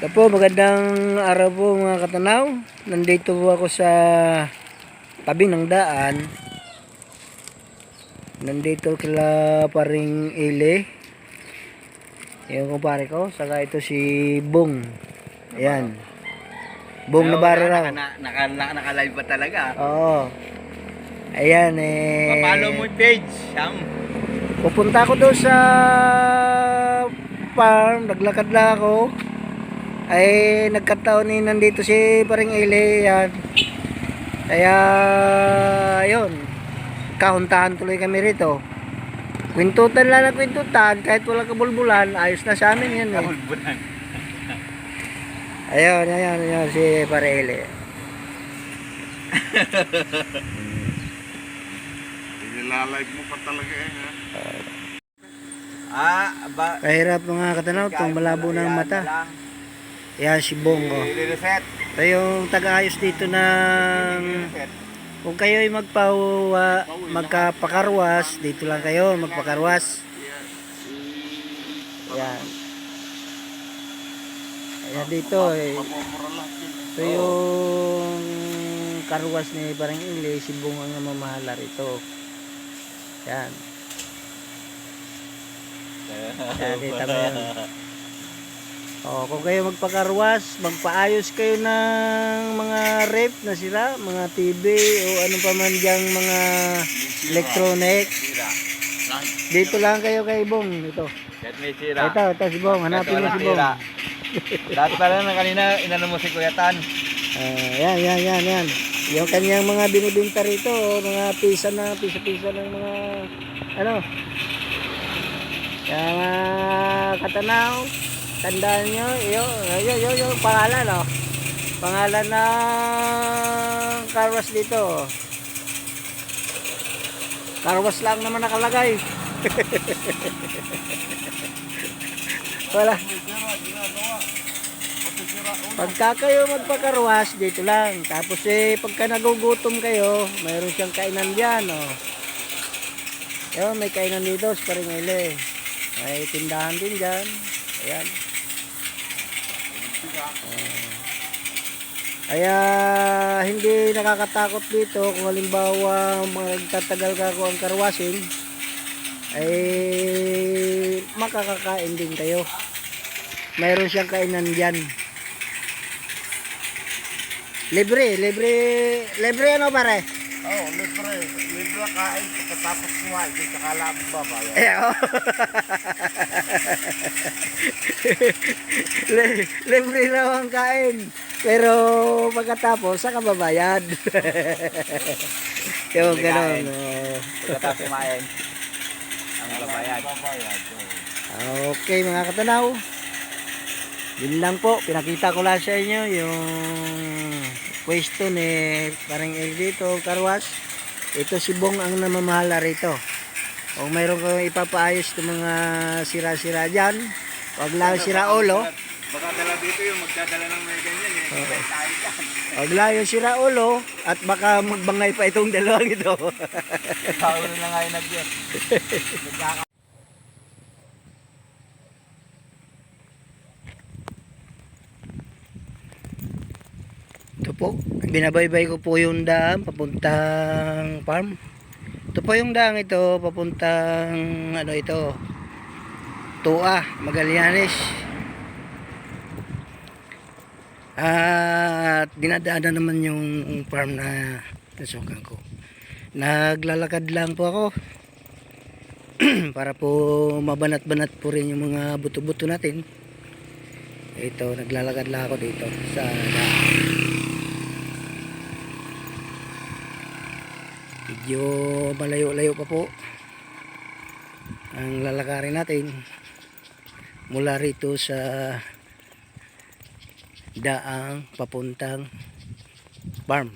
Ito po, magandang araw po mga katanaw. Nandito po ako sa tabi ng daan. Nandito kila paring Ile. Yung kumpare ko. Saka ito si Bong. Ayan. Bong Navarro raw. Naka-live pa talaga. Oo. Ayan eh. Papalo mo yung page, Sam. Pupunta ako doon sa farm. Naglakad lang ako. Ay nagkataon nandito si paring Ile. Yan. Kaya ayun, kahuntahan tuloy kami rito. Kwintutan lang na kwintutan, kahit walang kabulbulan, ayos na sa amin yan eh. Kabulbulan. Ayun si paring Ile. Nilalive mo pa talaga Kahirap mga katanaw, itong malabo ng mata. Yan si Bong ko. Ito yung taga-ayos dito ng kung kayo ay magkapakarwas, dito lang kayo magpakarwas. Yan. Ayan dito eh. Ito yung karwas ni parang Ile, si Bong ang namamahala rito. Yan. Yan, kita mo yan. O, kung kayo magpakarwas, magpaayos kayo ng mga rep na sila, mga TV o ano pa man diyang mga electronic. Dito lang kayo kay Bong, ito. Kahit may sira. Ito si Bong, hanapin mo si Bong. Dati pala na kanina, inano mo si Kuya Tan. Yan. Yung kanyang mga binibinta rito, mga pisa ng mga, ano. Kaya mga katanaw. Tandaan nyo, yung pangalan, oh. Pangalan ng carwash dito. Carwash lang naman nakalagay. Wala. Pagka kayo magpakarwash, dito lang. Tapos pagka nagugutom kayo, mayroon siyang kainan dyan, oh. Yun, may kainan dito, sa paring Ile. May tindahan din dyan. Ayan. Kaya hindi nakakatakot dito kung halimbawa magtatagal ka ko ang karwasin, ay makakakain din kayo. Mayroon siyang kainan dyan. Libre ano pare? Oo, libre kain pagkatapos kuha, hindi kakala mo babayan. Libre lang ang kain. Pero pagkatapos, saka babayad. Yung gano'n. Pagkatapos kumain, ang babayad. Okay mga katanaw. Yun lang po. Pinakita ko lang sa inyo yung pwesto ni parang El dito, karwas. Ito si Bong ang namamahala rito. Kung mayroon kang ipapaayos ng mga sira-sira dyan, huwag lang sira ulo. Baka dala dito yung magdadala ng mga ganyan eh. Huwag lang yung sira ulo at baka magbangay pa itong dalawang ito. Paulo na nga yung nagyan. Ito po, binabaybay ko po yung daan papuntang farm. Ito po yung daan ito papuntang ano ito, Tua, Magallanes. At dinadaanan naman yung farm na nasukan ko. Naglalakad lang po ako para po mabanat-banat po rin yung mga buto-buto natin. Ito, naglalakad lang ako dito sa daan. Medyo malayo-layo pa po ang lalakarin natin mula rito sa daang papuntang farm.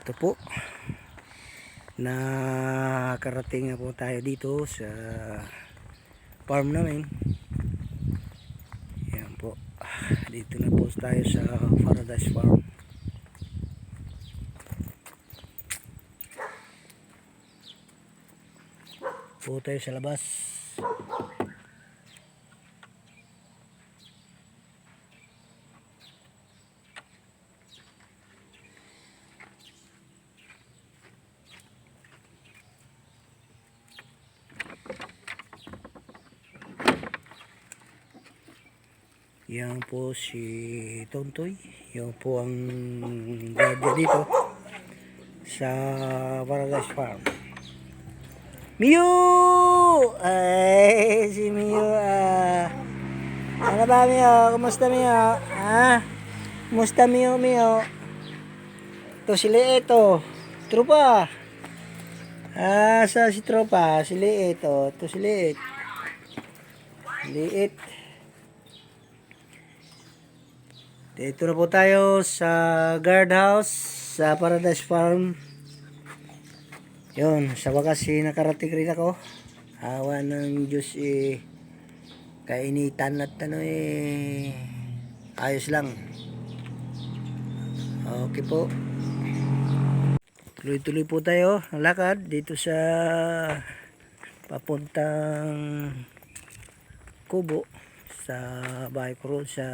Ito po, nakarating na po tayo dito sa farm namin. Yan po, dito na po tayo sa Paradise Farm. Po tayo sa labas. Yan po si Tontoy. Yan po ang guardia dito sa Paradise Farm. Miu! Ay, si Miu. Ano ba, Miu? Kumusta, Miu? Ha? Kumusta, Miu, Miu? Ito si Liit, oh. Tropa. Sa si Tropa? Si Liit, oh. Ito si Liit. Liit. Dito na po tayo sa guardhouse sa Paradise Farm. Yun, sa wakas nakarating rin ako. Awa ng Diyos kainitan at ayos lang. Okay po. Tuloy-tuloy po tayo ang lakad dito sa papuntang Kubo sa bahay ko sa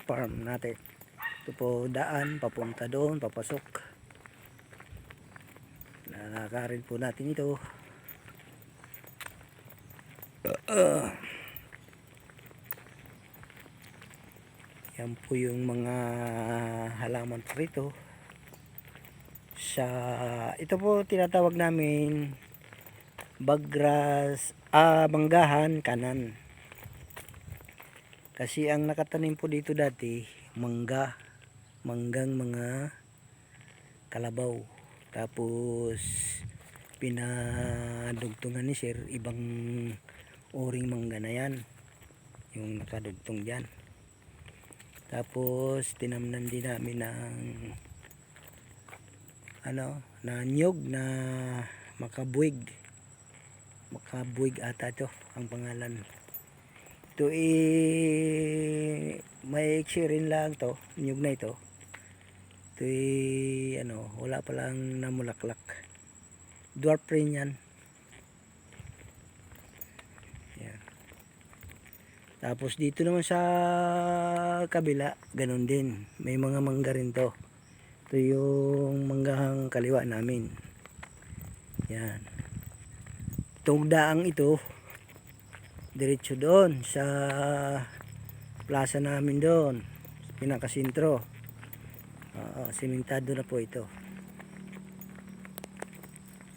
farm natin. Ito po daan papunta doon, papasok. Lalakarin po natin ito. Yan po yung mga halaman po rito. Ito po tinatawag namin bagras, manggahan kanan. Kasi ang nakatanim po dito dati, manggang mga kalabaw. Tapos pinadugtungan ni sir ibang uring mangga na yan. Yung nakadugtong dyan. Tapos tinamnan din namin ng na nyog na makabuig. Makabuig ata ito ang pangalan. Ito may rin lang to, nyug na ito. Ito wala pa lang namulaklak. Dwarf rin yan. Yan. Tapos dito naman sa kabila, ganun din. May mga mangga rin to. Ito yung manggahang kaliwa namin. Yan. Itong daang ito, diretso doon sa plaza namin doon, pinakasintro. Simentado na po ito.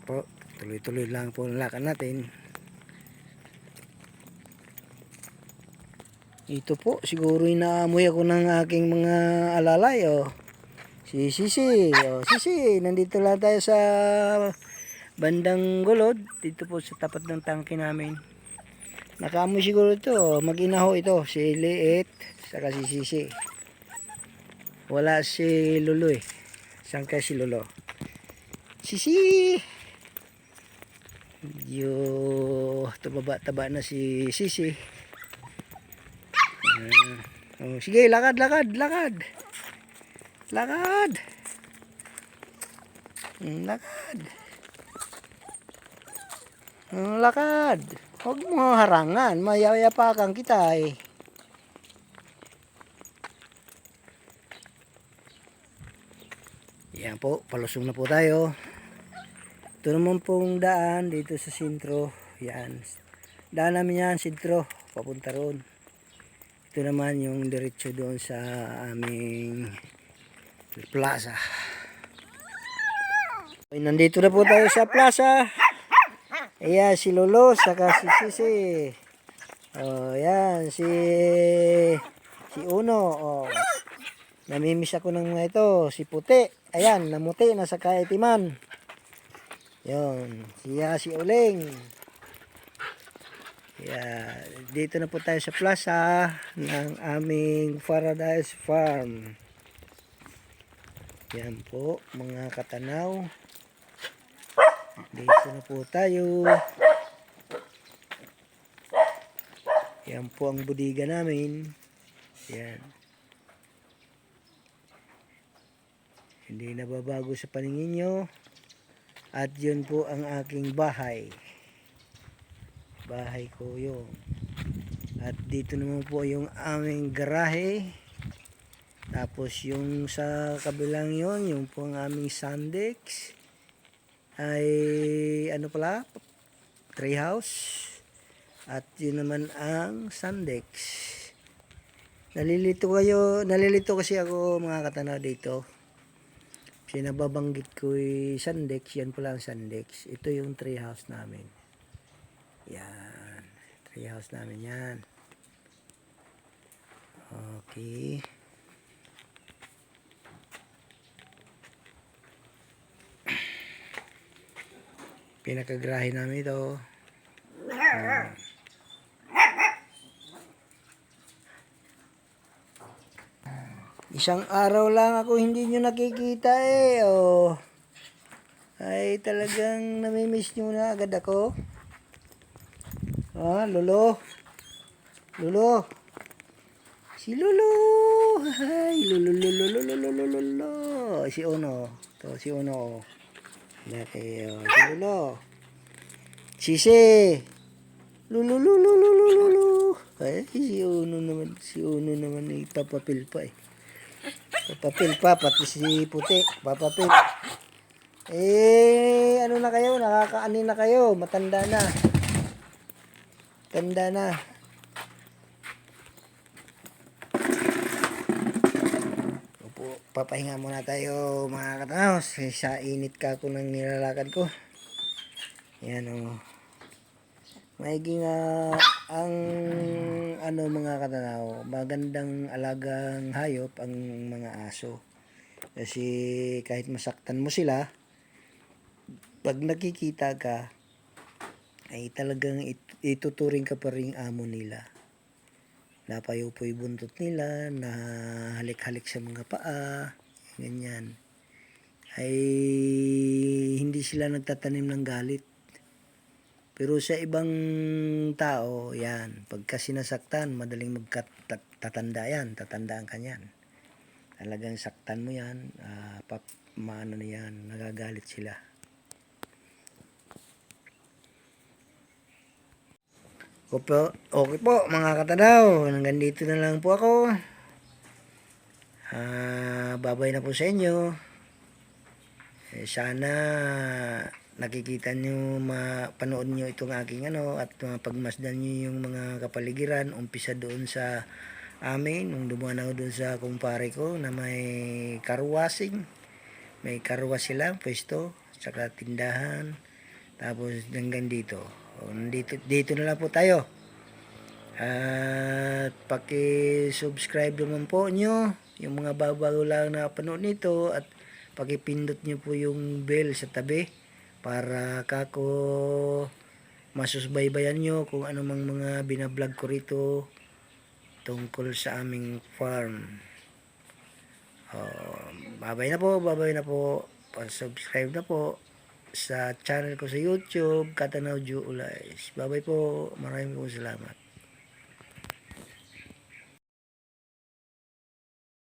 Po, tuloy-tuloy lang po ang lakad natin. Ito po, siguro inaamoy ako ng aking mga alalay. Si Sisi. Sisi, nandito lang tayo sa bandang gulod. Dito po sa tapat ng tangke namin. Nakaamoy siguro ito. Mag-inaho ito. Si Liit. Saka si Sisi. Wala si Lolo Saan kaya si Lolo? Sisi! Taba na si Sisi. Sige, lakad. Lakad. Lakad. Lakad. Lakad. Huwag mo harangan, mayayapakan kita Yan po, palusong na po tayo. Ito naman pong daan dito sa sentro. Yan. Daan namin yan, sentro. Papunta roon. Ito naman yung diretso doon sa aming plaza. Nandito na po tayo sa plaza. Ayan, si Lolo, saka si Sisi. Yan, si Uno. Namimiss ako ng ito, si Puti. Ayan, namuti, nasa kaitiman. Yan, si Uling. Yan, dito na po tayo sa plaza ng aming Paradise Farm. Yan po, mga katanaw. Dito na po tayo. Yan po ang budiga namin. Yan. Hindi nababago sa paningin nyo. At yun po ang aking bahay. bahay ko yun. At dito naman po yung aming garahe. Tapos yung sa kabilang yon, yung po ang aming Sandex. Ay ano pala? Treehouse. At yun naman ang Sandex. Nalilito kasi ako mga katanaw dito. Kasi nababanggit ko yung Sandex, yan pala ang Sandex. Ito yung treehouse namin. Yan. Treehouse namin yan. Okay. Pinakagrahe namin ito. Isang araw lang ako hindi nyo nakikita eh. Oh. Ay talagang namimiss nyo na agad ako. Ah, Lolo. Lolo. Si Lolo. Ay, Lolo, Lolo, Lolo, Lolo, Lolo. Si Ono. To, si Ono. Laki, oh. Si Lolo. Sisi. Lolo, Lolo, Lolo, Lolo. Ay, si Ono naman. Si Ono naman ay papapil pa eh. Papapil pa, pati si Puti. Papapil. Eh, ano na kayo? Nakakaani na kayo. Matanda na. Tanda na. Opo, papahinga muna tayo mga katanaw. Sa init ka ako ng nilalakad ko. Yan o. Maiging ang ano mga katanaw, magandang alagang hayop ang mga aso. Kasi kahit masaktan mo sila, pag nakikita ka, ay talagang ituturing ka pa rin amo nila. Napayupoy buntot nila, na halik-halik sa mga paa, ganyan. Ay hindi sila nagtatanim ng galit. Pero sa ibang tao, yan, pagka sinasaktan, madaling magtatanda yan, tatandaan ka yan. Talagang saktan mo yan, maano na yan, nagagalit sila. Okay po mga katanaw, hanggang dito na lang po ako. Babay na po sa inyo. Sana nakikita nyo, mapanood nyo itong aking at pagmasdan nyo yung mga kapaligiran. Umpisa doon sa amin, nung dumaan ako doon sa kumpare ko na may carwashing. May carwash sila, pwesto, saka tindahan. Tapos hanggang dito. Dito na lang po tayo. At paki-subscribe naman po nyo yung mga bago lang na panood nito, at pakipindot nyo po yung bell sa tabi para kako masusbaybayan nyo kung anumang mga binablog ko rito tungkol sa aming farm. Babay na po. Pa-subscribe na po sa channel ko sa YouTube, Katanaw Juulays. Babay po. Maraming salamat.